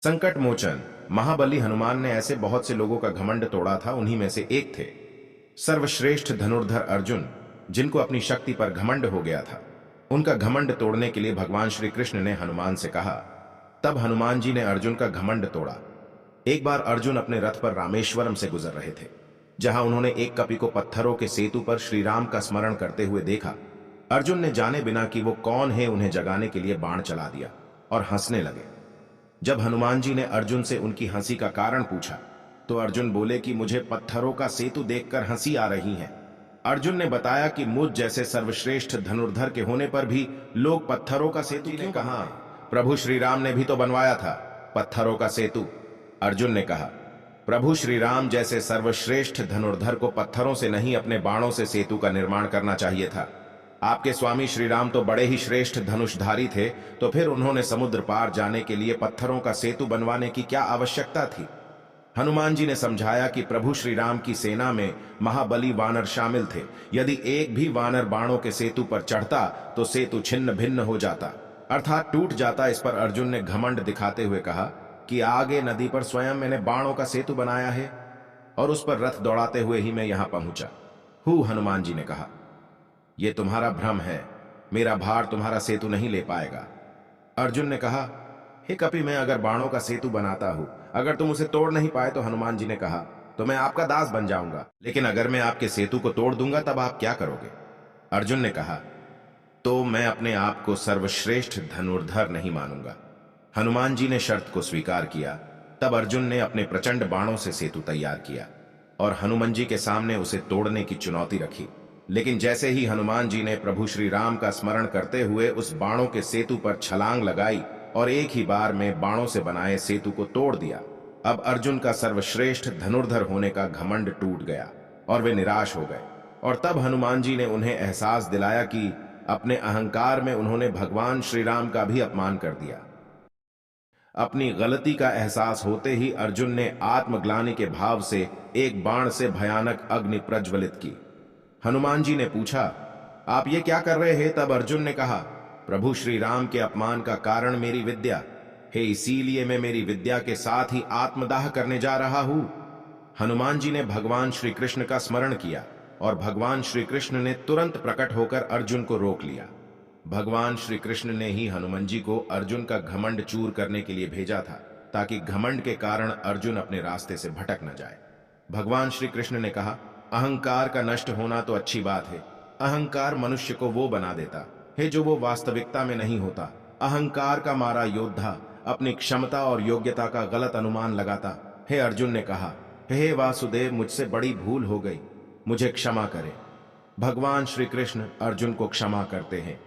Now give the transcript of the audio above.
संकट मोचन महाबली हनुमान ने ऐसे बहुत से लोगों का घमंड तोड़ा था। उन्हीं में से एक थे सर्वश्रेष्ठ धनुर्धर अर्जुन, जिनको अपनी शक्ति पर घमंड हो गया था। उनका घमंड तोड़ने के लिए भगवान श्री कृष्ण ने हनुमान से कहा। तब हनुमान जी ने अर्जुन का घमंड तोड़ा। एक बार अर्जुन अपने रथ पर रामेश्वरम से गुजर रहे थे, जहां उन्होंने एक कपि को पत्थरों के सेतु पर श्री राम का स्मरण करते हुए देखा। अर्जुन ने जाने बिना कि वो कौन है उन्हें जगाने के लिए बाण चला दिया और हंसने लगे। जब हनुमान जी ने अर्जुन से उनकी हंसी का कारण पूछा तो अर्जुन बोले कि मुझे पत्थरों का सेतु देखकर हंसी आ रही है। अर्जुन ने बताया कि मुझ जैसे सर्वश्रेष्ठ धनुर्धर के होने पर भी लोग पत्थरों का सेतु क्यों कहा? प्रभु श्री राम ने भी तो बनवाया था पत्थरों का सेतु। अर्जुन ने कहा, प्रभु श्री राम जैसे सर्वश्रेष्ठ धनुर्धर को पत्थरों से नहीं अपने बाणों से सेतु का निर्माण करना चाहिए था। आपके स्वामी श्री राम तो बड़े ही श्रेष्ठ धनुषधारी थे, तो फिर उन्होंने समुद्र पार जाने के लिए पत्थरों का सेतु बनवाने की क्या आवश्यकता थी? हनुमान जी ने समझाया कि प्रभु श्री राम की सेना में महाबली वानर शामिल थे। यदि एक भी वानर बाणों के सेतु पर चढ़ता तो सेतु छिन्न भिन्न हो जाता, अर्थात टूट जाता। इस पर अर्जुन ने घमंड दिखाते हुए कहा कि आगे नदी पर स्वयं मैंने बाणों का सेतु बनाया है और उस पर रथ दौड़ाते हुए ही मैं यहां पहुंचा हूं। हनुमान जी ने कहा, यह तुम्हारा भ्रम है, मेरा भार तुम्हारा सेतु नहीं ले पाएगा। अर्जुन ने कहा, हे कपि, मैं अगर बाणों का सेतु बनाता हूं, अगर तुम उसे तोड़ नहीं पाए तो हनुमान जी ने कहा, तो मैं आपका दास बन जाऊंगा। लेकिन अगर मैं आपके सेतु को तोड़ दूंगा तब आप क्या करोगे? अर्जुन ने कहा, तो मैं अपने आप को सर्वश्रेष्ठ धनुर्धर नहीं मानूंगा। हनुमान जी ने शर्त को स्वीकार किया। तब अर्जुन ने अपने प्रचंड बाणों से सेतु तैयार किया और हनुमान जी के सामने उसे तोड़ने की चुनौती रखी। लेकिन जैसे ही हनुमान जी ने प्रभु श्री राम का स्मरण करते हुए उस बाणों के सेतु पर छलांग लगाई और एक ही बार में बाणों से बनाए सेतु को तोड़ दिया। अब अर्जुन का सर्वश्रेष्ठ धनुर्धर होने का घमंड टूट गया और वे निराश हो गए। और तब हनुमान जी ने उन्हें एहसास दिलाया कि अपने अहंकार में उन्होंने भगवान श्री राम का भी अपमान कर दिया। अपनी गलती का एहसास होते ही अर्जुन ने आत्मग्लानि के भाव से एक बाण से भयानक अग्नि प्रज्वलित की। हनुमान जी ने पूछा, आप ये क्या कर रहे हैं? तब अर्जुन ने कहा, प्रभु श्री राम के अपमान का कारण मेरी विद्या है, इसीलिए मैं मेरी विद्या के साथ ही आत्मदाह करने जा रहा हूं। हनुमान जी ने भगवान श्री कृष्ण का स्मरण किया और भगवान श्री कृष्ण ने तुरंत प्रकट होकर अर्जुन को रोक लिया। भगवान श्री कृष्ण ने ही हनुमान जी को अर्जुन का घमंड चूर करने के लिए भेजा था, ताकि घमंड के कारण अर्जुन अपने रास्ते से भटक न जाए। भगवान श्री कृष्ण ने कहा, अहंकार का नष्ट होना तो अच्छी बात है। अहंकार मनुष्य को वो बना देता है जो वो वास्तविकता में नहीं होता। अहंकार का मारा योद्धा अपनी क्षमता और योग्यता का गलत अनुमान लगाता है। अर्जुन ने कहा, हे वासुदेव, मुझसे बड़ी भूल हो गई, मुझे क्षमा करें। भगवान श्री कृष्ण अर्जुन को क्षमा करते हैं।